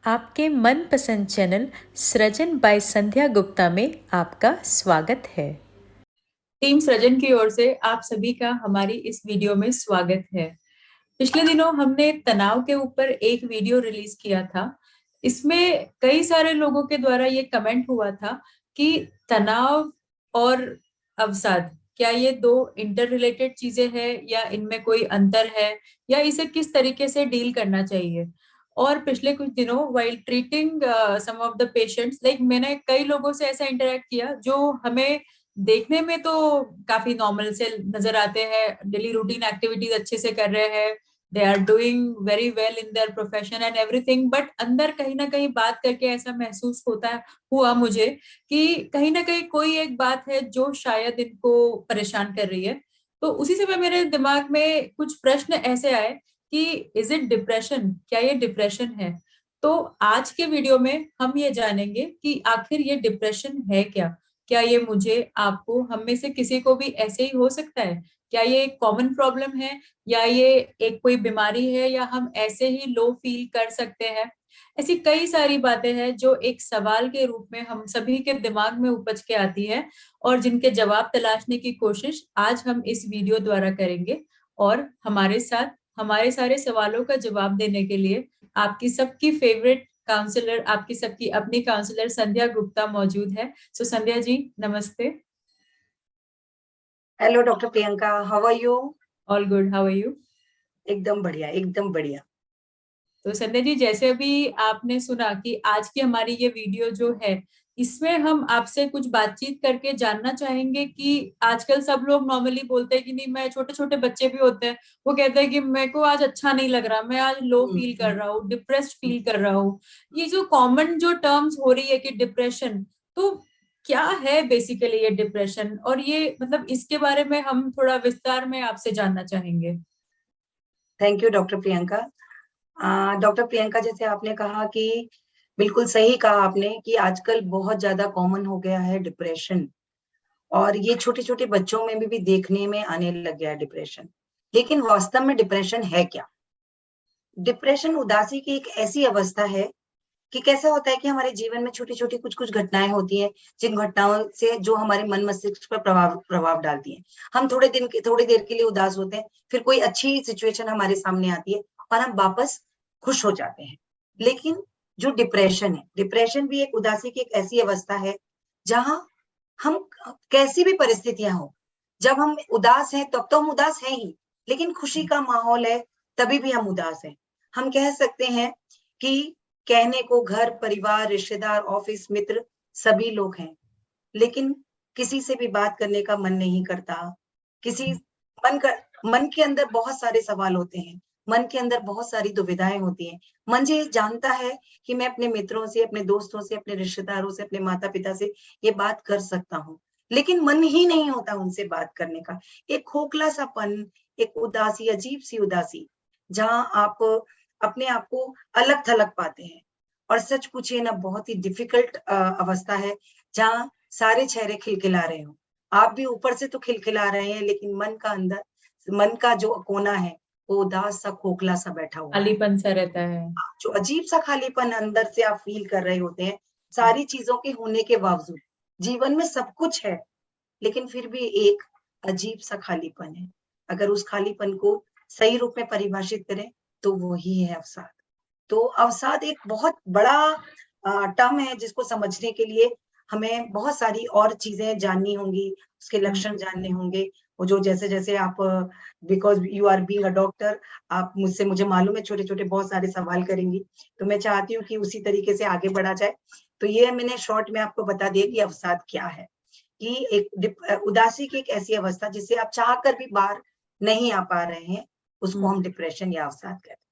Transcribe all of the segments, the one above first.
आपके मनपसंद चैनल सृजन बाय संध्या गुप्ता में आपका स्वागत है। टीम सृजन की ओर से आप सभी का हमारी इस वीडियो में स्वागत है। पिछले दिनों हमने तनाव के ऊपर एक वीडियो रिलीज किया था। इसमें कई सारे लोगों के द्वारा ये कमेंट हुआ था कि तनाव और अवसाद क्या ये दो इंटर रिलेटेड चीजें हैं या इनमें कोई अंतर है या इसे किस तरीके से डील करना चाहिए। और पिछले कुछ दिनों while treating some of the patients like मैंने कई लोगों से ऐसा इंटरेक्ट किया जो हमें देखने में तो काफी नॉर्मल से नजर आते हैं, डेली रूटीन एक्टिविटीज अच्छे से कर रहे हैं, they are doing very well in their profession and everything, but अंदर कहीं ना कहीं बात करके ऐसा महसूस हुआ मुझे कि कहीं ना कहीं कोई एक बात है जो शायद इनको परेशान कर रही है। तो उसी समय मेरे दिमाग में कुछ प्रश्न ऐसे आए कि इज इट डिप्रेशन, क्या ये डिप्रेशन है। तो आज के वीडियो में हम ये जानेंगे कि आखिर ये डिप्रेशन है क्या ये मुझे, आपको, हम में से किसी को भी ऐसे ही हो सकता है। क्या ये एक कॉमन प्रॉब्लम है या ये एक कोई बीमारी है या हम ऐसे ही लो फील कर सकते हैं। ऐसी कई सारी बातें हैं जो एक सवाल के रूप में हम सभी के दिमाग में उपज के आती है और जिनके जवाब तलाशने की कोशिश आज हम इस वीडियो द्वारा करेंगे। और हमारे साथ हमारे सारे सवालों का जवाब देने के लिए आपकी सबकी फेवरेट काउंसलर, आपकी सबकी अपनी काउंसलर संध्या गुप्ता मौजूद है। सो संध्या जी नमस्ते। Hello doctor Priyanka, how are you? All good, how are you? एकदम बढ़िया, एकदम बढ़िया। तो संध्या जी, जैसे अभी आपने सुना कि आज की हमारी ये वीडियो जो है इसमें हम आपसे कुछ बातचीत करके जानना चाहेंगे कि आजकल सब लोग नॉर्मली बोलते हैं कि नहीं, मैं छोटे छोटे बच्चे भी होते हैं, वो कहते हैं कि मेरे को आज अच्छा नहीं लग रहा, मैं आज लो फील कर रहा हूँ, डिप्रेस्ड फील कर रहा हूँ। ये जो कॉमन जो टर्म्स हो रही है कि डिप्रेशन, तो क्या है बेसिकली ये डिप्रेशन, और ये मतलब इसके बारे में हम थोड़ा विस्तार में आपसे जानना चाहेंगे। Thank you doctor Priyanka. Doctor Priyanka, जैसे आपने कहा कि बिल्कुल सही कहा आपने कि आजकल बहुत ज्यादा कॉमन हो गया है डिप्रेशन, और ये छोटे छोटे बच्चों में भी देखने में आने लग गया है डिप्रेशन। लेकिन वास्तव में डिप्रेशन है क्या? डिप्रेशन उदासी की एक ऐसी अवस्था है कि कैसा होता है कि हमारे जीवन में छोटी छोटी कुछ कुछ घटनाएं होती हैं, जिन घटनाओं से जो हमारे मन मस्तिष्क पर प्रभाव प्रभाव डालती हैं। हम थोड़ी देर के लिए उदास होते हैं, फिर कोई अच्छी सिचुएशन हमारे सामने आती है और हम वापस खुश हो जाते हैं। लेकिन जो डिप्रेशन है, डिप्रेशन भी एक उदासी की एक ऐसी अवस्था है जहां हम कैसी भी परिस्थितियां हो, जब हम उदास हैं तब तो हम उदास हैं ही, लेकिन खुशी का माहौल है तभी भी हम उदास हैं। हम कह सकते हैं कि कहने को घर परिवार रिश्तेदार ऑफिस मित्र सभी लोग हैं, लेकिन किसी से भी बात करने का मन नहीं करता। किसी मन का मन के अंदर बहुत सारे सवाल होते हैं, मन के अंदर बहुत सारी दुविधाएं होती हैं। मन ये जानता है कि मैं अपने मित्रों से, अपने दोस्तों से, अपने रिश्तेदारों से, अपने माता पिता से ये बात कर सकता हूँ, लेकिन मन ही नहीं होता उनसे बात करने का। एक खोखला सापन, एक उदासी, अजीब सी उदासी, जहां आप अपने आप को अलग थलग पाते हैं। और सच पूछिए ना, बहुत ही डिफिकल्ट अवस्था है जहाँ सारे चेहरे खिलखिला रहे हो। आप भी ऊपर से तो खिलखिला रहे हैं, लेकिन मन का जो कोना है वो उदास सा खोखला सा बैठा हुआ है। खालीपन सा रहता है। जो अजीब सा खालीपन अंदर से आप फील कर रहे होते हैं, सारी चीजों के होने के बावजूद जीवन में सब कुछ है, लेकिन फिर भी एक अजीब सा खालीपन है। अगर उस खालीपन को सही रूप में परिभाषित करें तो वो ही है अवसाद। तो अवसाद एक बहुत बड़ा टर्म है जिसको समझने के लिए हमें बहुत सारी और चीजें जाननी होंगी, उसके लक्षण जानने होंगे। वो जो जैसे जैसे आप, because you are being a doctor, आप मुझसे, मुझे मालूम है, छोटे छोटे बहुत सारे सवाल करेंगी, तो मैं चाहती हूँ कि उसी तरीके से आगे बढ़ा जाए। तो ये मैंने शॉर्ट में आपको बता दिया कि अवसाद क्या है। कि एक उदासी की एक ऐसी अवस्था जिससे आप चाह कर भी बाहर नहीं आ पा रहे हैं, उसको हम डिप्रेशन या अवसाद कहते हैं।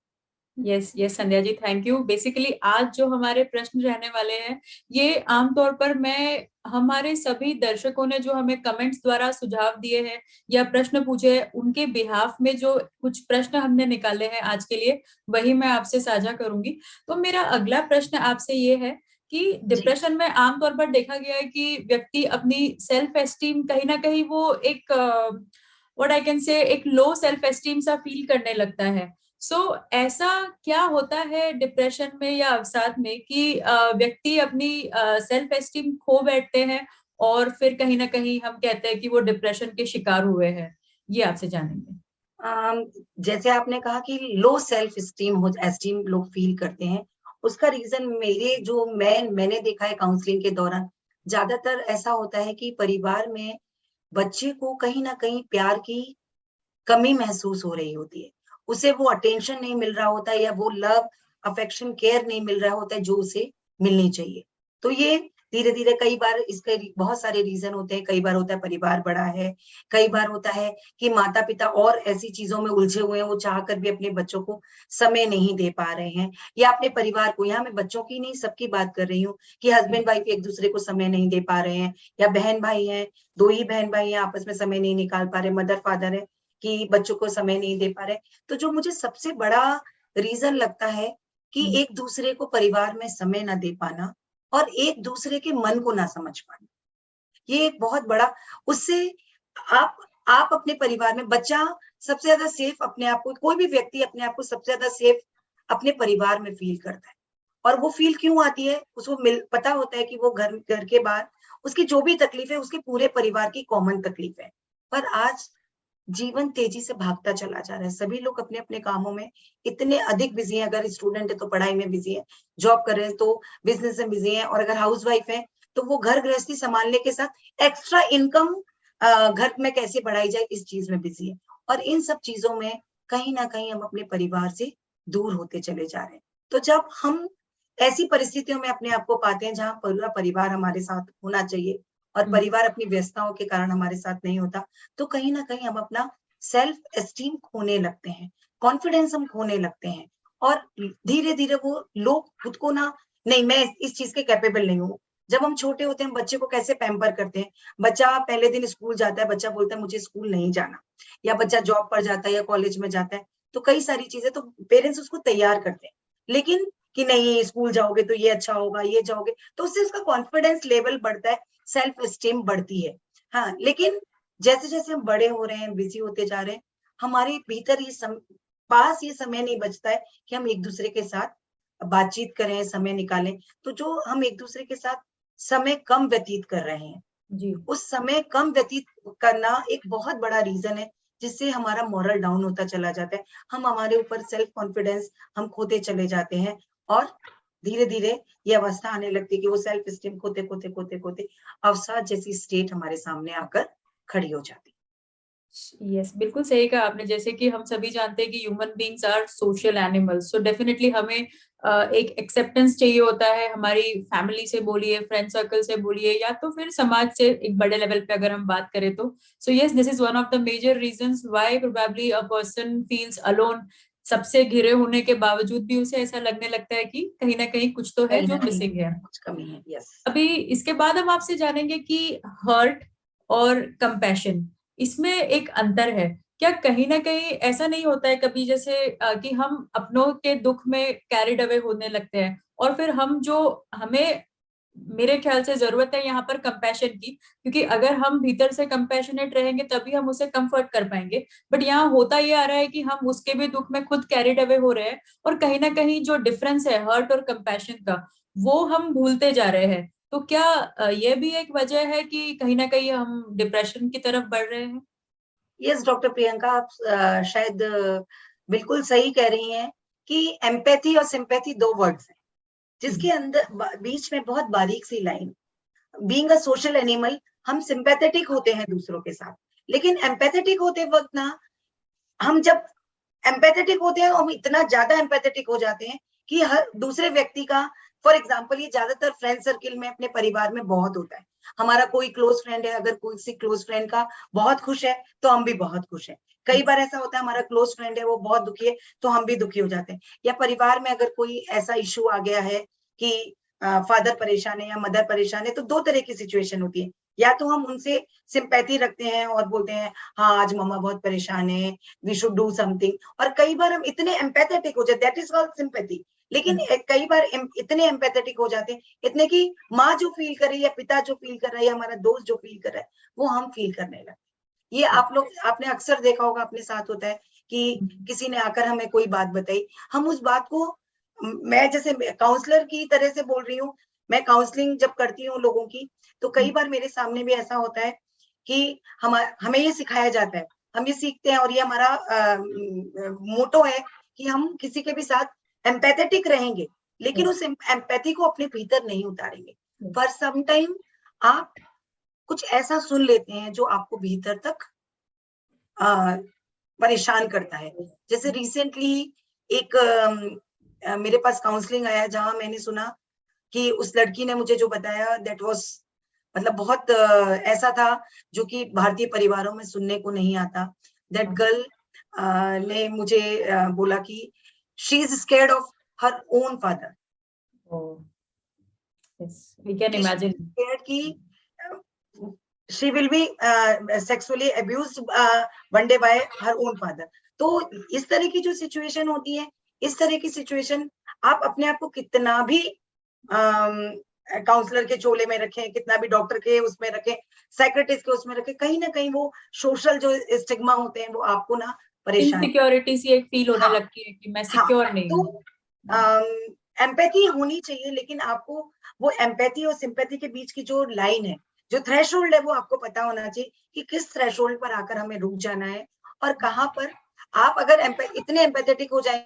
Yes yes Sandhya ji, thank you. Basically आज जो हमारे प्रश्न रहने वाले हैं ये आमतौर पर मैं, हमारे सभी दर्शकों ने जो हमें कमेंट्स द्वारा सुझाव दिए हैं या प्रश्न पूछे हैं उनके बिहाफ में जो कुछ प्रश्न हमने निकाले हैं आज के लिए, वही मैं आपसे साझा करूंगी। तो मेरा अगला प्रश्न आपसे ये है कि डिप्रेशन में आमतौर पर देखा गया है कि व्यक्ति अपनी सेल्फ एस्टीम कहीं ना कहीं वो एक व्हाट आई कैन से एक लो सेल्फ एस्टीम सा फील करने लगता है। सो ऐसा क्या होता है डिप्रेशन में या अवसाद में कि व्यक्ति अपनी सेल्फ एस्टीम खो बैठते हैं और फिर कहीं ना कहीं हम कहते हैं कि वो डिप्रेशन के शिकार हुए हैं? ये आपसे जानेंगे। अम, जैसे आपने कहा कि लो सेल्फ एस्टीम लोग फील करते हैं, उसका रीजन मेरे जो मैंने देखा है काउंसलिंग के दौरान, ज्यादातर ऐसा होता है कि परिवार में बच्चे को कहीं ना कहीं प्यार की कमी महसूस हो रही होती है। उसे वो अटेंशन नहीं मिल रहा होता है या वो लव, अफेक्शन, केयर नहीं मिल रहा होता है जो उसे मिलनी चाहिए। तो ये धीरे-धीरे कई बार इसके बहुत सारे रीज़न होते हैं। कई बार होता है परिवार बड़ा है, कई बार होता है कि माता-पिता और ऐसी चीज़ों में उलझे हुए हैं, वो चाह कर भी अपने बच्चों को समय नहीं दे पा रहे हैं या अपने परिवार को, यहाँ मैं बच्चों की नहीं सबकी बात कर रही हूँ कि हस्बैंड-वाइफ एक-दूसरे को समय नहीं दे पा रहे हैं या बहन-भाई हैं, 2 ही बहन-भाई हैं, आपस में समय नहीं निकाल पा रहे, मदर-फादर है कि बच्चों को समय नहीं दे पा रहे। तो जो मुझे सबसे बड़ा रीज़न लगता है कि एक-दूसरे को परिवार में समय ना दे पाना और एक-दूसरे के मन को ना समझ पाना। ये एक बहुत बड़ा उससे आप आप अपने परिवार में बच्चा सबसे ज़्यादा सेफ अपने आप को कोई भी व्यक्ति अपने आप को सबसे ज़्यादा सेफ अपने परिवार में फ़ील करता है। और वो फ़ील क्यों आती है? उसको पता होता है कि वो घर घर के बाहर उसकी जो भी तकलीफ़ है, उसके पूरे परिवार की कॉमन तकलीफ़ है। पर आज जीवन तेजी से भागता चला जा रहा है। सभी लोग अपने-अपने कामों में इतने अधिक बिज़ी हैं, अगर स्टूडेंट है तो पढ़ाई में बिज़ी है, जॉब कर रहे हैं तो बिज़नेस में बिज़ी हैं और अगर हाउसवाइफ है, तो वो घर गृहस्थी सँभालने के साथ एक्स्ट्रा इनकम घर में कैसे बढ़ाई जाए इस चीज़ में बिज़ी है। और इन सब चीज़ों में कहीं न कहीं हम अपने परिवार से दूर होते चले जा रहे हैं। तो जब हम ऐसी परिस्थितियों में अपने आप को पाते हैं जहाँ पूरा परिवार हमारे साथ होना चाहिए और हम्म। परिवार अपनी व्यस्तताओं के कारण हमारे साथ नहीं होता, तो कहीं न कहीं हम अपना सेल्फ एस्टीम खोने लगते हैं, कॉन्फिडेंस हम खोने लगते हैं और धीरे-धीरे वो लोग खुद को ना नहीं मैं इस चीज़ के कैपेबल नहीं हूँ। जब हम छोटे होते हैं, बच्चे को कैसे पैम्पर करते हैं। बच्चा पहले दिन स्कूल जाता है, बच्चा बोलता है मुझे स्कूल नहीं जाना या बच्चा जॉब पर जाता है या कॉलेज में जाता है, तो कई सारी चीज़ें तो पेरेंट्स उसको तैयार करते हैं। लेकिन कि नहीं स्कूल जाओगे तो ये अच्छा होगा, ये जाओगे, तो उससे उसका कॉन्फिडेंस लेवल बढ़ता है, सेल्फ एस्टीम बढ़ती है। हाँ, लेकिन जैसे-जैसे हम बड़े हो रहे हैं, बिज़ी होते जा रहे हैं, हमारे भीतर पास ये समय नहीं बचता है कि हम एक-दूसरे के साथ बातचीत करें, समय निकालें। तो जो हम एक-दूसरे के साथ समय कम व्यतीत कर रहे हैं, जी। उस समय कम व्यतीत करना एक बहुत बड़ा रीज़न है, जिससे हमारा मोरल डाउन होता चला जाता है। हम हमारे ऊपर सेल्फ कॉन्फिडेंस हम खोते चले जाते हैं और धीरे-धीरे ये अवस्था आने लगती है कि वो सेल्फ एस्टीम खोते अवसाद जैसी स्टेट हमारे सामने आकर खड़ी हो जाती है। यस, बिल्कुल सही कहा आपने। जैसे कि हम सभी जानते हैं कि human beings are social animals, so definitely हमें एक एक्सेप्टेंस चाहिए होता है, हमारी फैमिली से बोलिए, फ्रेंड सर्कल से बोलिए, या तो फिर समाज से एक बड़े लेवल पे अगर हम बात करें तो। So yes, this is one of the major reasons why probably a person feels alone. सबसे घिरे होने के बावजूद भी उसे ऐसा लगने लगता है कि कहीं ना कहीं कुछ तो है कहीं जो न कहीं मिसिंग है। कुछ कमी है। यस। अभी इसके बाद हम आपसे जानेंगे कि हर्ट और कंपैशन, इसमें एक अंतर है क्या? कहीं ना कहीं ऐसा नहीं होता है कभी, जैसे कि हम अपनों के दुख में कैरिड अवे होने लगते हैं और फिर हम जो हमें मेरे ख्याल से जरूरत है यहाँ पर कंपैशन की, क्योंकि अगर हम भीतर से कंपैशनेट रहेंगे तभी हम उसे कंफर्ट कर पाएंगे। बट यहाँ होता ये आ रहा है कि हम उसके भी दुख में खुद कैरिड अवे हो रहे हैं और कहीं ना कहीं जो डिफरेंस है हर्ट और कंपैशन का, वो हम भूलते जा रहे हैं। तो क्या ये भी एक वजह है कि कहीं ना कहीं हम डिप्रेशन की तरफ बढ़ रहे हैं? यस डॉक्टर प्रियंका आप शायद बिल्कुल सही कह रही हैं कि एम्पैथी और सिम्पैथी 2 वर्ड्स हैं, जी। जिसके अंदर बीच में बहुत बारीक सी line being a social animal हम सिंपैथेटिक होते हैं दूसरों के साथ लेकिन एम्पैथेटिक होते वक्त ना हम जब एम्पैथेटिक होते हैं हम इतना ज्यादा एम्पैथेटिक हो जाते हैं कि हर दूसरे व्यक्ति का फॉर एग्जांपल ये ज्यादातर फ्रेंड सर्किल में अपने परिवार में बहुत होता है हमारा कोई क्लोज फ्रेंड है अगर कोई सी क्लोज फ्रेंड का बहुत खुश है तो हम भी बहुत खुश हैं कई बार ऐसा होता है हमारा क्लोज फ्रेंड है वो बहुत दुखी है तो हम भी दुखी हो जाते हैं या परिवार में अगर कोई ऐसा इशू आ गया है कि फादर परेशान है या मदर परेशान है तो दो तरह की सिचुएशन होती है या तो हम उनसे सिंपैथी रखते हैं और बोलते हैं हाँ आज मम्मा बहुत परेशान है वी शुड डू समथिंग और कई बार हम इतने एम्पैथेटिक हो जाते दैट इज कॉल्ड सिंपैथी लेकिन कई बार इतने एम्पैथेटिक हो जाते हैं इतने कि माँ जो फील कर रही है पिता जो फील कर रहा है या हमारा दोस्त जो फील कर रहा है वो हम फील करने लगते हैं ये आप लोग आपने अक्सर देखा होगा अपने साथ होता है कि किसी ने आकर हमें कोई बात बताई, हम उस बात को, मैं जैसे काउंसलर की तरह से बोल रही हूँ, मैं काउंसलिंग जब करती हूँ लोगों की, तो कई बार मेरे सामने भी ऐसा होता है कि हमें ये सिखाया जाता है, हम ये सीखते हैं और ये हमारा मोटो है कि हम किसी के भी साथ एम्पैथेटिक रहेंगे, लेकिन उस एम्पैथी को अपने भीतर नहीं उतारेंगे। फॉर सम टाइम आप कुछ ऐसा सुन लेते हैं जो आपको भीतर तक परेशान करता है। जैसे रिसेंटली एक मेरे पास काउंसलिंग आया जहां मैंने सुना कि उस लड़की ने मुझे जो बताया, दैट वाज मतलब बहुत ऐसा था जो कि भारतीय परिवारों में सुनने को नहीं आता। दैट गर्ल ने मुझे बोला कि she is scared of her own father. We can imagine कि she will be sexually abused one day by her own father। तो इस तरह की जो सिचुएशन होती है, इस तरह की सिचुएशन आप अपने आप को कितना भी काउंसलर के चोले में रखें, कितना भी डॉक्टर के उसमें रखें, साइकियाट्रिस्ट के उसमें रखें, कहीं ना कहीं वो सोशल जो स्टिग्मा होते हैं वो आपको ना परेशान, इनसिक्योरिटी सी एक फील होने लगती है कि मैं सिक्योर नहीं हूँ। तो एम्पैथी होनी चाहिए, लेकिन आपको वो एम्पैथी और सिंपैथी के बीच की जो लाइन है, जो थ्रेशोल्ड है, वो आपको पता होना चाहिए कि किस थ्रेशोल्ड पर आकर हमें रुक जाना है और कहाँ पर आप अगर इतने एम्पैथेटिक हो जाए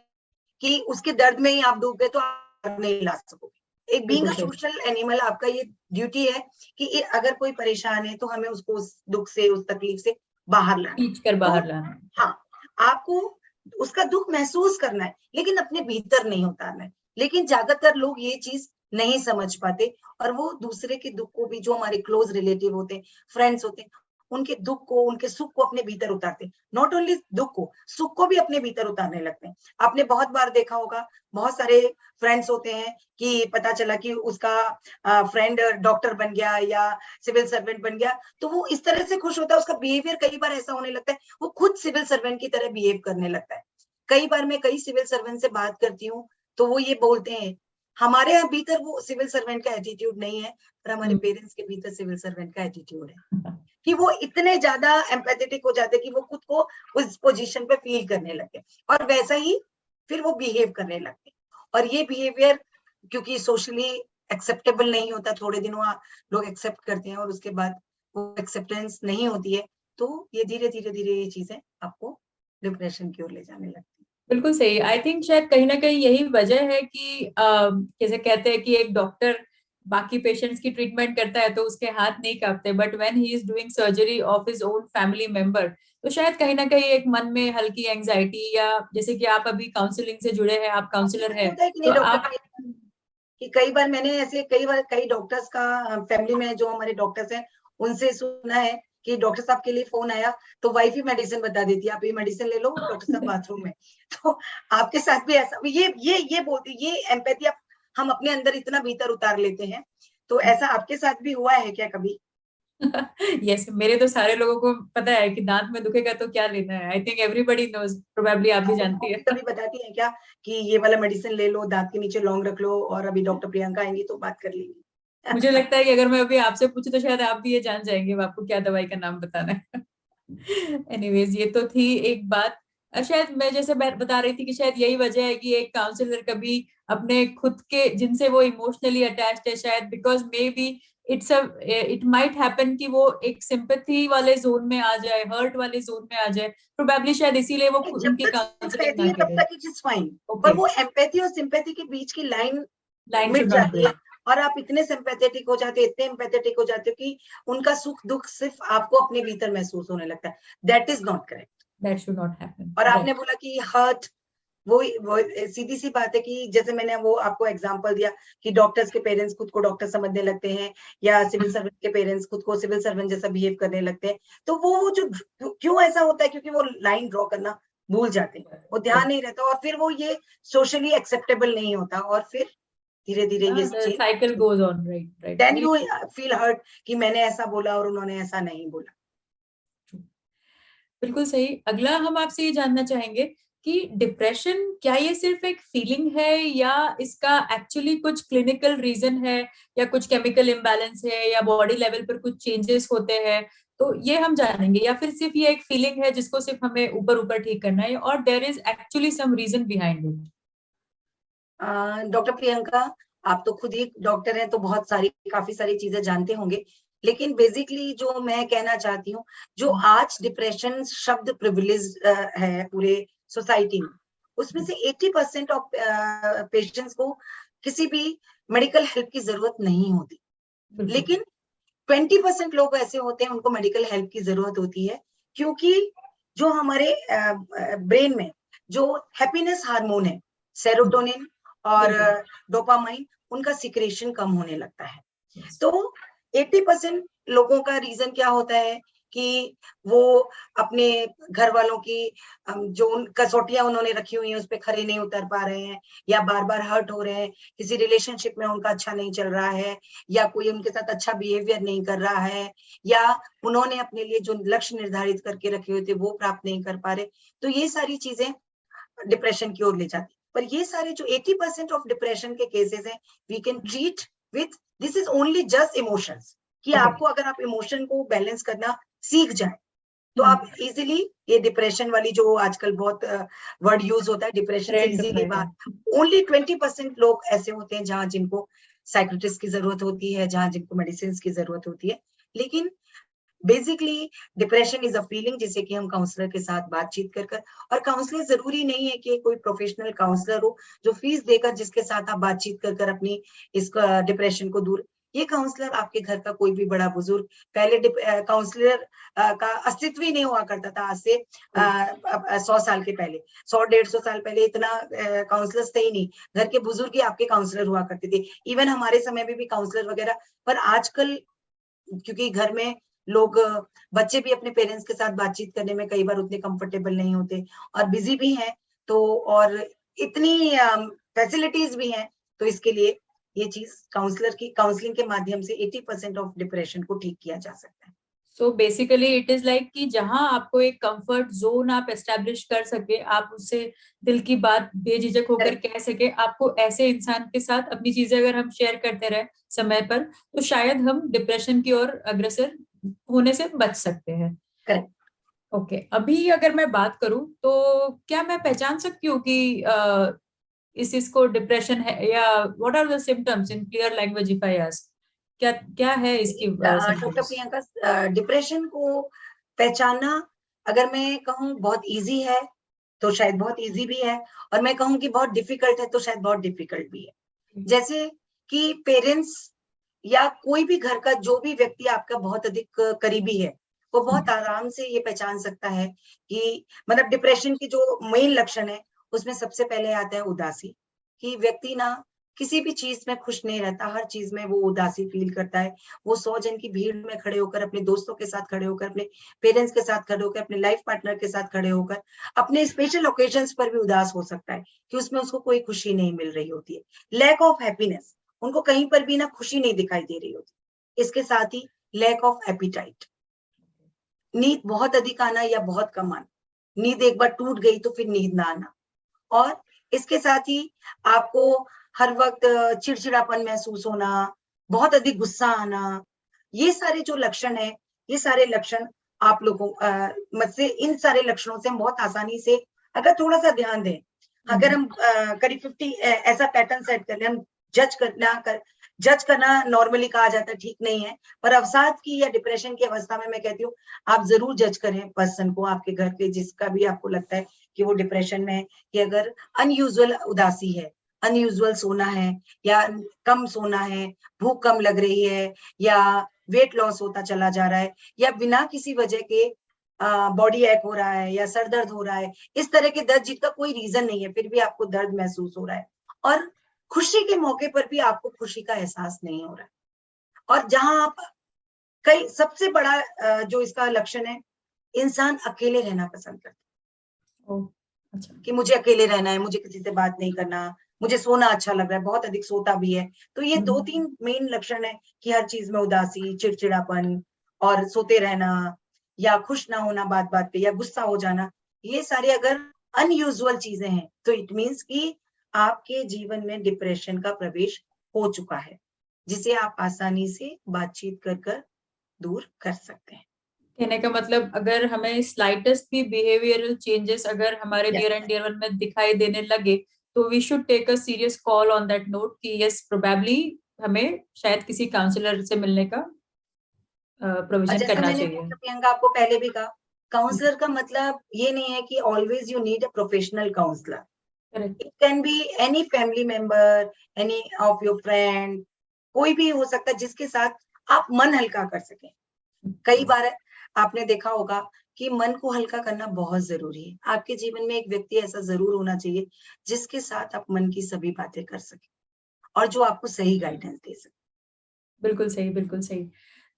कि उसके दर्द में ही आप डूब गए तो आप नहीं ला सकोगे। एक बीइंग अ सोशल एनिमल, आपका ये ड्यूटी है कि अगर कोई परेशान है तो हमें उसको उस दुख से, उस तकलीफ से बाहर लाना, खींच कर बाहर लाना। हाँ, आपको उसका दुख महसूस करना है, लेकिन अपने भीतर नहीं उतारना है। लेकिन ज्यादातर लोग ये चीज नहीं समझ पाते और वो दूसरे के दुख को भी, जो हमारे क्लोज रिलेटिव होते हैं, फ्रेंड्स होते हैं, उनके दुख को, उनके सुख को अपने भीतर उतारते हैं। नॉट ओनली दुख को, सुख को भी अपने भीतर उतारने लगते हैं। आपने बहुत बार देखा होगा, बहुत सारे फ्रेंड्स होते हैं कि पता चला कि उसका फ्रेंड डॉक्टर बन गया या सिविल सर्वेंट बन गया, तो वो इस तरह से खुश होता है, उसका बिहेवियर कई बार ऐसा होने लगता है, वो खुद सिविल सर्वेंट की तरह बिहेव करने लगता है। कई बार मैं कई सिविल सर्वेंट से बात करती हूँ तो वो ये बोलते हैं, हमारे भीतर वो सिविल सर्वेंट का एटीट्यूड नहीं है, पर हमारे पेरेंट्स के भीतर सिविल सर्वेंट का एटीट्यूड है। कि वो इतने ज्यादा एम्पैथेटिक हो जाते कि वो खुद को उस पोजीशन पे फील करने लगते और वैसा ही फिर वो बिहेव करने लगते। और ये बिहेवियर क्योंकि सोशली एक्सेप्टेबल नहीं होता, थोड़े दिनों लोग एक्सेप्ट करते हैं और उसके बाद वो एक्सेप्टेंस नहीं होती है, तो ये धीरे धीरे धीरे ये चीजें आपको डिप्रेशन की ओर ले जाने लगती है। बिल्कुल सही। आई थिंक शायद कहीं ना कहीं यही वजह है कि जैसे कहते हैं कि एक डॉक्टर बाकी पेशेंट्स की ट्रीटमेंट करता है तो उसके हाथ नहीं कांपते, but when he is doing surgery of his own family member, तो शायद कहीं ना कहीं एक मन में हल्की एंजाइटी, या जैसे कि आप अभी काउंसलिंग से जुड़े हैं, आप काउंसलर हैं, तो आप कि कई बार मैंने ऐसे कई डॉक्टर्स का फैमिली में, जो हमारे डॉक्टर्स हैं, उनसे सुना है कि डॉक्टर साहब के लिए फोन आया तो वाइफ ही मेडिसिन बता देती है, आप ये मेडिसिन ले लो, डॉक्टर साहब बाथरूम में। तो आपके साथ भी ऐसा, ये बोलती, ये एम्पैथी हम अपने अंदर इतना भीतर उतार लेते हैं, तो ऐसा आपके साथ भी हुआ है क्या कभी? यस, मेरे तो सारे लोगों को पता है कि दांत में दुखेगा तो क्या लेना है। I think everybody knows, probably आप भी जानती है। कभी बताती हैं क्या कि ये वाला मेडिसिन ले लो, दांत के नीचे लौंग रख लो, और अभी डॉक्टर प्रियंका आएंगी तो बात कर लेंगी। मुझे लगता है कि अगर मैं अभी आपसे पूछूं तो शायद आप भी ये जान जाएंगे आपको क्या दवाई का नाम बताना है। एनीवेज, ये तो थी एक बात। शायद मैं जैसे बता रही थी कि शायद यही वजह है कि एक काउंसलर कभी अपने खुद के, जिनसे वो इमोशनली अटैच्ड है, शायद because may be it might happen कि वो एक सिंपैथी वाले जोन में आ जाए, हर्ट वाले जोन में आ जाए, प्रोबेबली शायद इसीलिए वो उनकी काउंसलिंग ना तब करे। तक इट इज फाइन, पर वो एम्पैथी और सिंपैथी के बीच की लाइन मिट शुड नॉट जाती है और आप इतने सिंपैथेटिक हो जाते हो, इतने एम्पैथेटिक हो जाते हो कि उनका सुख दुख सिर्फ आपको अपने भीतर महसूस होने लगता है। That is not correct. That should not happen. और आपने बोला कि हर्ट, वो सीधी सी बात है कि जैसे मैंने वो आपको एग्जांपल दिया कि डॉक्टर्स के पेरेंट्स खुद को डॉक्टर समझने लगते हैं, या सिविल सर्वेंट के पेरेंट्स खुद को सिविल सर्वेंट जैसा बिहेव करने लगते हैं, तो वो जो क्यों ऐसा होता है, क्योंकि वो लाइन ड्रॉ करना भूल जाते हैं, वो ध्यान नहीं रहता और फिर वो ये सोशली एक्सेप्टेबल नहीं होता और फिर धीरे धीरे ये cycle goes on. Right right. Then you feel hurt कि मैंने ऐसा बोला और उन्होंने ऐसा नहीं बोला। बिल्कुल सही। अगला हम आपसे ये जानना चाहेंगे कि डिप्रेशन क्या ये सिर्फ एक फीलिंग है, या इसका एक्चुअली कुछ क्लिनिकल रीजन है, या कुछ केमिकल इम्बैलेंस है, या बॉडी लेवल पर कुछ चेंजेस होते हैं? तो ये हम जानेंगे, या फिर सिर्फ ये एक फीलिंग है जिसको सिर्फ हमें ऊपर ऊपर ठीक करना है, और there is actually some reason behind it? Doctor Priyanka, आप तो खुद ही डॉक्टर हैं, तो काफी सारी चीजें जानते होंगे, लेकिन बेसिकली जो मैं कहना चाहती हूँ, जो आज डिप्रेशन शब्द प्रिविलेज है पूरे सोसाइटी में, उसमें से 80% ऑफ पेशेंट्स को किसी भी मेडिकल हेल्प की जरूरत नहीं होती, लेकिन 20% लोग ऐसे होते हैं उनको मेडिकल हेल्प की जरूरत होती है, क्योंकि जो हमारे ब्रेन में जो हैप्पीनेस हार्मोन है, सेरोटोनिन और डोपामाइन, उनका सिक्रेशन कम होने लगता है। तो 80% लोगों का रीजन क्या होता है कि वो अपने घर वालों की जो कसौटियां उन्होंने रखी हुई हैं उस पर खरे नहीं उतर पा रहे हैं, या बार बार हर्ट हो रहे हैं, किसी रिलेशनशिप में उनका अच्छा नहीं चल रहा है, या कोई उनके साथ अच्छा बिहेवियर नहीं कर रहा है, या उन्होंने अपने लिए जो लक्ष्य निर्धारित करके रखे हुए थे वो प्राप्त नहीं कर पा रहे। तो ये सारी चीजें डिप्रेशन की ओर ले जाती। पर ये सारे जो 80% ऑफ डिप्रेशन के केसेस हैं, we can treat with this is only just emotions, कि आपको अगर आप इमोशन को बैलेंस करना सीख जाए तो आप इजीली ये डिप्रेशन वाली जो आजकल बहुत वर्ड यूज होता है, डिप्रेशन से इजीली बात। ओनली 20% लोग ऐसे होते हैं जहां जिनको साइकियाट्रिस्ट की जरूरत होती है, जहां जिनको मेडिसिन की जरूरत होती है। लेकिन basically depression is a feeling जिसे कि हम काउंसलर के साथ बातचीत कर और काउंसलर जरूरी नहीं है कि कोई प्रोफेशनल काउंसलर हो जो फीस देकर जिसके साथ आप बातचीत कर अपनी इस डिप्रेशन को दूर, ये काउंसलर आपके घर का कोई भी बड़ा बुजुर्ग, पहले काउंसलर का अस्तित्व ही नहीं हुआ करता था, आज से 100 साल के पहले, 100-150 साल पहले इतना काउंसलर्स थे ही नहीं, घर के बुजुर्ग ही आपके काउंसलर हुआ करते थे। इवन हमारे समय में भी काउंसलर वगैरह, पर आजकल क्योंकि घर में लोग, बच्चे भी अपने पेरेंट्स के साथ बातचीत करने में कई बार उतने कंफर्टेबल नहीं होते और बिजी भी हैं, तो और इतनी फैसिलिटीज भी हैं, तो इसके लिए ये चीज काउंसलिंग के माध्यम से 80% ऑफ डिप्रेशन को ठीक किया जा सकता है। So basically it is like कि जहां आपको एक कंफर्ट जोन आप एस्टेब्लिश कर सके, आप उससे दिल की बात बेझिझक होकर कह सके, आपको ऐसे इंसान के साथ अपनी चीजें अगर हम शेयर करते रहे समय पर, तो शायद हम डिप्रेशन की ओर अग्रसर होने से बच सकते हैं। करेक्ट। ओके, अभी अगर मैं बात करूं तो क्या मैं पहचान सकती हूँ कि इस इसको डिप्रेशन है, या what are the symptoms in clear language if I ask, क्या क्या है इसकी डॉक्टर प्रियंका, डिप्रेशन को पहचानना अगर मैं कहूँ बहुत इजी है तो शायद बहुत इजी भी है, और मैं कहूँ कि बहुत डिफिकल्ट है तो शायद बहुत डिफिकल्ट भी है। जैसे कि पेरेंट्स या कोई भी घर का जो भी व्यक्ति आपका बहुत अधिक करीबी है, वो बहुत आराम से ये पहचान सकता है कि मतलब डिप्रेशन की जो मेन लक्षण है उसमें सबसे पहले आता है उदासी, कि व्यक्ति ना किसी भी चीज में खुश नहीं रहता, हर चीज में वो उदासी फील करता है। वो 100 जन की भीड़ में खड़े होकर, अपने दोस्तों के साथ खड़े होकर, अपने पेरेंट्स के साथ खड़े होकर, अपने लाइफ पार्टनर के साथ खड़े होकर, अपने स्पेशल ओकेजन्स पर भी उदास हो सकता है कि उसमें उसको कोई खुशी नहीं मिल रही होती है। लैक ऑफ हैप्पीनेस, उनको कहीं पर भी ना खुशी नहीं दिखाई दे रही होती। इसके साथ ही लैक ऑफ एपिटाइट, नींद बहुत अधिक आना या बहुत कम आना, नींद एक बार टूट गई तो फिर नींद ना आना, और इसके साथ ही आपको हर वक्त चिड़चिड़ापन महसूस होना, बहुत अधिक गुस्सा आना, ये सारे जो लक्षण है, ये सारे लक्षण आप लोगों मत से, इन सारे लक्षणों से हम बहुत आसानी से अगर थोड़ा सा ध्यान दें, अगर हम करीब 50 ऐसा पैटर्न सेट कर ले, हम जज करना नॉर्मली कहा जाता है ठीक नहीं है, पर अवसाद की या डिप्रेशन की अवस्था में मैं कहती हूँ आप जरूर जज करें पर्सन को, आपके घर के जिसका भी आपको लगता है कि वो डिप्रेशन में है, कि अगर अनयूजुअल उदासी है, अनयूजुअल सोना है, या कम सोना है, भूख कम लग रही है, या वेट लॉस होता चला जा रहा है, या बिना किसी वजह के बॉडी एक हो रहा है, या सर दर्द हो रहा है, इस तरह के दर्द जिसका कोई रीजन नहीं है फिर भी आपको दर्द महसूस हो रहा है, और खुशी के मौके पर भी आपको खुशी का एहसास नहीं हो रहा है, और जहां आप कई सबसे बड़ा जो इसका लक्षण है, इंसान अकेले रहना पसंद करता है। अच्छा। कि मुझे अकेले रहना है, मुझे किसी से बात नहीं करना, मुझे सोना अच्छा लग रहा है, बहुत अधिक सोता भी है। तो ये 2-3 मेन लक्षण है कि हर चीज में उदासी, चिड़चिड़ापन और सोते रहना, या खुश ना होना बात बात पे, या गुस्सा हो जाना, ये सारे अगर अनयूजुअल चीजें हैं तो इट मीन्स कि आपके जीवन में डिप्रेशन का प्रवेश हो चुका है, जिसे आप आसानी से बातचीत कर दूर कर सकते हैं। कहने का मतलब अगर हमें स्लाइटेस्ट भी बिहेवियरल चेंजेस अगर हमारे yes, near and dear one में दिखाई देने लगे, तो we should take a serious call on that note कि यस प्रोबेबली हमें शायद किसी काउंसलर से मिलने का और प्रोविजन जैसा करना मैंने चाहिए। डॉक्टर प्रियंका आपको पहले भी कहा, काउंसलर का मतलब ये नहीं है कि always you need a professional counsellor. Correct. It can be any family member, any of your friend, कोई भी हो सकता है जिसके साथ आप मन हल्का कर सकें। कई बार आपने देखा होगा कि मन को हल्का करना बहुत जरूरी है। आपके जीवन में एक व्यक्ति ऐसा जरूर होना चाहिए जिसके साथ आप मन की सभी बातें कर सके और जो आपको सही गाइडेंस दे सके। बिल्कुल सही, बिल्कुल सही।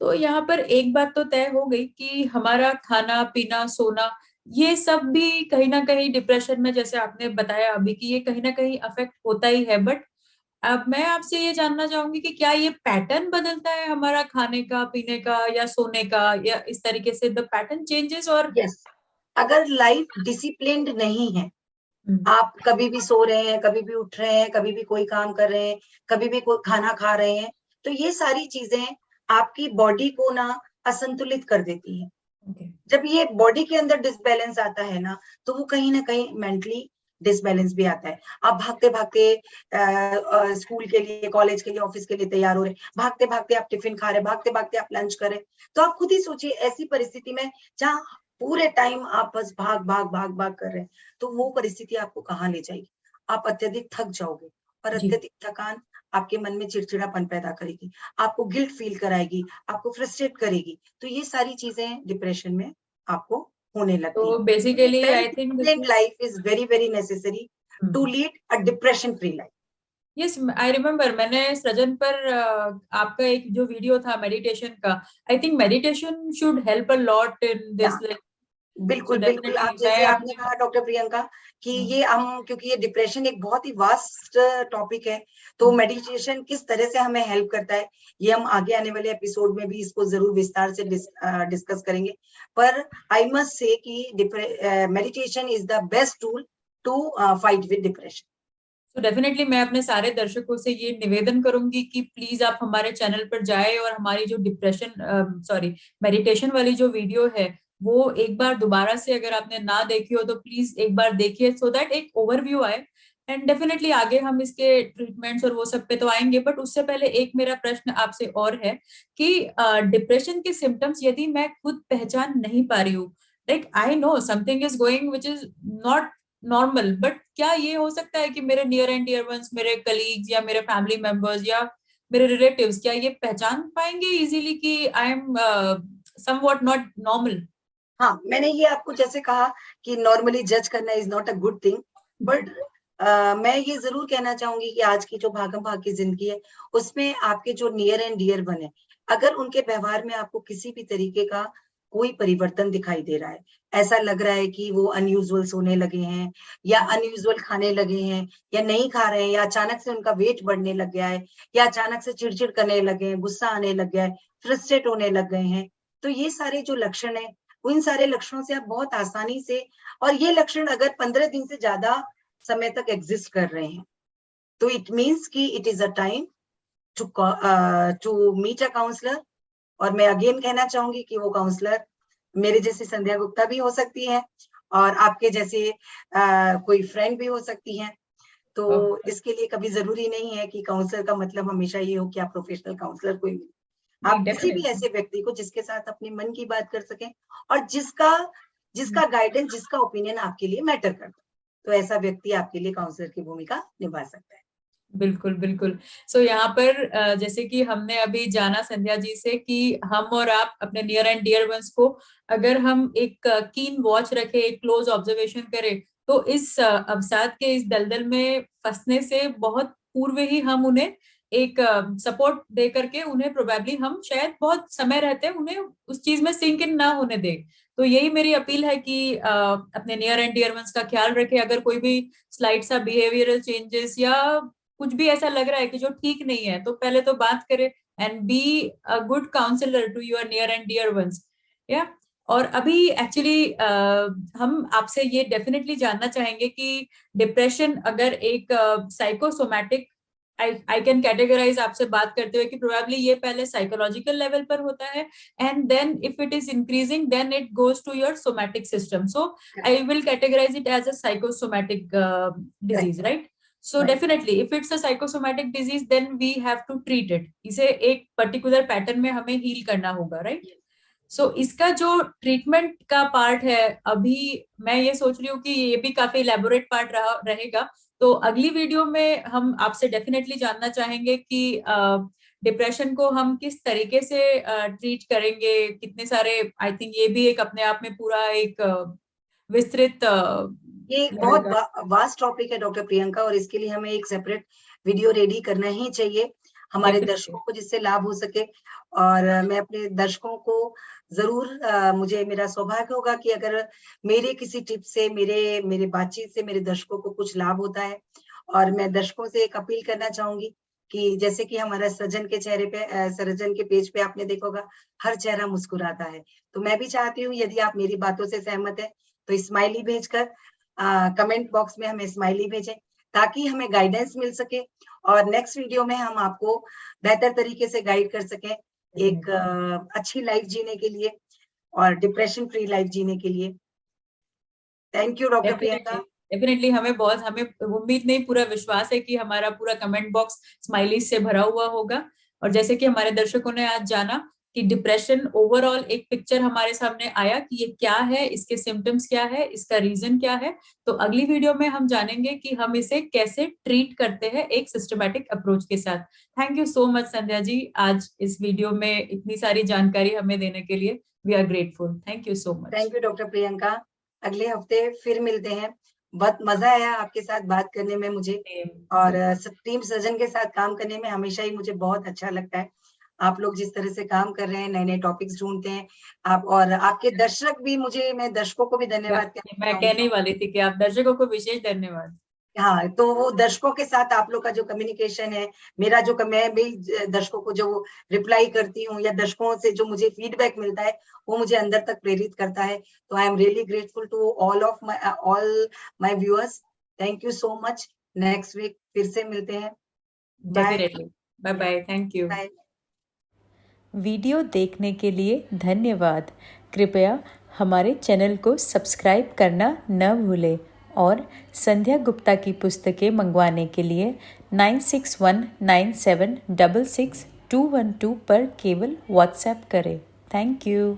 तो यहाँ पर एक बात तो तय हो गई कि हमारा खाना पीना सोना ये सब भी कहीं ना कहीं डिप्रेशन में, जैसे आपने बताया अभी, कि ये कहीं ना कहीं अफेक्ट होता ही है। बट अब मैं आपसे ये जानना चाहूंगी कि क्या ये पैटर्न बदलता है हमारा खाने का पीने का या सोने का, या इस तरीके से द पैटर्न चेंजेस और। यस, अगर लाइफ डिसिप्लिन्ड नहीं है, हम्म, आप कभी भी सो रहे हैं, कभी भी उठ रहे हैं, कभी भी कोई काम कर रहे हैं, कभी भी कोई खाना खा रहे हैं, तो ये सारी चीजें आपकी बॉडी को ना असंतुलित कर देती हैं। ओके। जब ये बॉडी के अंदर डिसबैलेंस आता है ना, तो वो कहीं ना कहीं मेंटली डिसबैलेंस भी आता है। आप भागते भागते स्कूल के लिए, कॉलेज के लिए, ऑफिस के लिए तैयार हो रहे, भागते भागते आप टिफिन खा रहे, भागते भागते आप लंच कर रहे, तो आप खुद ही सोचिए ऐसी परिस्थिति में जहाँ पूरे टाइम आप बस भाग भाग भाग भाग कर रहे हैं, तो वो परिस्थिति आपको कहाँ ले जाएगी? आप अत्यधिक थक जाओगे और जी। अत्यधिक थकान आपके मन में चिड़चिड़ापन पैदा करेगी, आपको गिल्ट फील कराएगी, आपको फ्रस्ट्रेट करेगी। तो ये सारी चीजें डिप्रेशन में आपको होने लगती तो हैं। Basically well I think this disciplined is. Life is very very necessary to lead a depression free life. Yes, I remember मैंने सृजन पर आपका एक जो वीडियो था मेडिटेशन का, I think meditation should help a lot in या this, like. सो बिल्कुल, बिल्कुल। आप डेफिनेटली जैसे मैं आपने अपने। कहा डॉक्टर प्रियंका कि ये हम, क्योंकि ये डिप्रेशन एक बहुत ही वास्ट टॉपिक है, तो मेडिटेशन किस तरह से हमें हेल्प करता है, ये हम आगे आने वाले एपिसोड में भी इसको जरूर विस्तार से डिस्कस करेंगे। पर आई मस्ट से कि meditation is the best tool to fight with depression. तो डेफिनेटली मैं अपने सारे दर्शकों से ये निवेदन करूंगी कि प्लीज आप हमारे चैनल पर जाए और हमारी जो डिप्रेशन सॉरी मेडिटेशन वाली जो वीडियो है वो एक बार दोबारा से, अगर आपने ना देखी हो तो प्लीज एक बार देखिए, सो दैट एक ओवरव्यू आए। एंड डेफिनेटली आगे हम इसके ट्रीटमेंट्स और वो सब पे तो आएंगे, बट उससे पहले एक मेरा प्रश्न आपसे और है कि डिप्रेशन के सिम्टम्स यदि मैं खुद पहचान नहीं पा रही हूँ, like I know something is going which is not normal, but क्या ये हो सकता है कि मेरे नियर एंड डियर वंस, मेरे कलीग्स या मेरे फैमिली मेंबर्स या मेरे रिलेटिव्स, क्या ये पहचान पाएंगे इजीली कि I am somewhat not normal? हाँ, मैंने ये आपको जैसे कहा कि नॉर्मली जज करना is not a good thing, but मैं ये जरूर कहना चाहूंगी कि आज की जो भागम भाग की जिंदगी है, उसमें आपके जो नियर एंड डियर वन है, अगर उनके व्यवहार में आपको किसी भी तरीके का कोई परिवर्तन दिखाई दे रहा है, ऐसा लग रहा है कि वो अनयूजुअल सोने लगे हैं, या अनयूजुअल खाने लगे हैं, या नहीं खा रहे हैं, या अचानक से उनका वेट बढ़ने लग गया है, या अचानक से चिड़चिड़ करने लगे हैं, गुस्सा आने लग गया है, फ्रस्ट्रेट होने लग गए हैं, तो ये सारे जो लक्षण है, इन सारे लक्षणों से आप बहुत आसानी से, और ये लक्षण अगर 15 दिन से ज्यादा समय तक एग्जिस्ट कर रहे हैं, तो इट मीन्स कि it is a time to to meet a counsellor. और मैं अगेन कहना चाहूंगी कि वो काउंसलर मेरे जैसी संध्या गुप्ता भी हो सकती है, और आपके जैसे कोई फ्रेंड भी हो सकती हैं। तो इसके लिए कभी जरूरी नहीं है कि काउंसलर का मतलब हमेशा ये हो कि आप प्रोफेशनल काउंसलर कोई मिले। नहीं, आप किसी भी डेफिनेटली। ऐसे व्यक्ति को जिसके साथ अपने मन की बात कर सकें, और जिसका जिसका गाइडेंस, जिसका ओपिनियन आपके लिए मैटर करता है, तो ऐसा व्यक्ति आपके लिए काउंसलर की भूमिका निभा सकता है। बिल्कुल, बिल्कुल। सो यहाँ पर जैसे कि हमने अभी जाना संध्या जी से कि हम और आप अपने नियर एंड डियर वंस को अगर हम एक कीन वॉच रखें, एक क्लोज ऑब्जर्वेशन करें, तो इस अवसाद के इस दलदल में फंसने से बहुत पूर्व ही हम उन्हें एक सपोर्ट दे करके उन्हें प्रोबेबली हम शायद बहुत समय रहते उन्हें उस चीज में सिंक इन ना होने दे। तो यही मेरी अपील है कि अपने नियर एंड डियर वंस का ख्याल रखें। अगर कोई भी स्लाइट सा बिहेवियरल चेंजेस या कुछ भी ऐसा लग रहा है कि जो ठीक नहीं है, तो पहले तो बात करें and be a good counsellor to your near and dear ones. या और अभी एक्चुअली हम आपसे ये डेफिनेटली जानना चाहेंगे कि डिप्रेशन अगर एक साइकोसोमैटिक आई कैन कैटेगराइज आपसे बात करते हुए कि प्रोबेबली ये पहले साइकोलॉजिकल लेवल पर होता है, and then if it is increasing then it goes to your somatic system. So I will categorise it as a psychosomatic disease, right? So definitely if it's a psychosomatic disease then we have to treat it. इसे एक particular pattern में हमें heal करना होगा, right? So इसका जो treatment का part है, अभी मैं ये सोच रही हूँ कि ये भी काफी इलेबोरेट पार्ट रहेगा. तो अगली वीडियो में हम आपसे डेफिनेटली जानना चाहेंगे कि डिप्रेशन को हम किस तरीके से ट्रीट करेंगे. कितने सारे, आई थिंक ये भी एक अपने आप में पूरा एक विस्तृत ये एक बहुत वास्ट टॉपिक है डॉक्टर प्रियंका, और इसके लिए हमें एक सेपरेट वीडियो रेडी करना ही चाहिए हमारे दर्शकों को, जिससे लाभ हो सके. और मैं अपने दर्शकों को जरूर मुझे मेरा सौभाग्य होगा कि अगर मेरे किसी टिप से, मेरे बातचीत से मेरे दर्शकों को कुछ लाभ होता है. और मैं दर्शकों से एक अपील करना चाहूंगी कि जैसे कि हमारा सृजन के चेहरे पे, सृजन के पेज पे आपने देखा होगा हर चेहरा मुस्कुराता है. तो मैं भी चाहती हूँ यदि आप मेरी बातों से सहमत है तो स्माइली भेजकर कमेंट बॉक्स में हमें स्माइली भेजें, ताकि हमें गाइडेंस मिल सके और नेक्स्ट वीडियो में हम आपको बेहतर तरीके से गाइड कर सकें एक अच्छी लाइफ जीने के लिए और डिप्रेशन फ्री लाइफ जीने के लिए. Thank you doctor Priyanka. Definitely हमें उम्मीद नहीं, पूरा विश्वास है कि हमारा पूरा कमेंट बॉक्स स्माइली से भरा हुआ होगा. और जैसे कि हमारे दर्शकों ने आज जाना कि डिप्रेशन ओवरऑल एक पिक्चर हमारे सामने आया कि ये क्या है, इसके सिम्टम्स क्या है, इसका रीजन क्या है. तो अगली वीडियो में हम जानेंगे कि हम इसे कैसे ट्रीट करते हैं एक सिस्टमैटिक अप्रोच के साथ. Thank you so much Sandhya ji, आज इस वीडियो में इतनी सारी जानकारी हमें देने के लिए. We are grateful. Thank you so much. Thank you doctor Priyanka. अगले हफ्ते फिर मिलते हैं. बहुत मजा आया आपके साथ बात करने में मुझे, और टीम सृजन के साथ काम करने में हमेशा ही मुझे बहुत अच्छा लगता है. आप लोग जिस तरह से काम कर रहे हैं, नए नए टॉपिक्स ढूंढते हैं आप, और आपके दर्शक भी, मैं दर्शकों को भी धन्यवाद मैं कहने वाली थी कि आप दर्शकों को विशेष धन्यवाद. हाँ, तो वो दर्शकों के साथ आप लोग का जो कम्युनिकेशन है, मेरा जो मैं भी दर्शकों को जो रिप्लाई करती हूँ या दर्शकों से जो मुझे फीडबैक मिलता है, वो मुझे अंदर तक प्रेरित करता है. तो I am really grateful to all my viewers. Thank you so much. Next week फिर से मिलते हैं. Definitely. Bye bye. Thank you. Video देखने के लिए धन्यवाद. कृपया हमारे चैनल को सब्सक्राइब करना न भूलें और संध्या गुप्ता की पुस्तकें मंगवाने के लिए 9619766212 पर केवल व्हाट्सएप करें. Thank you.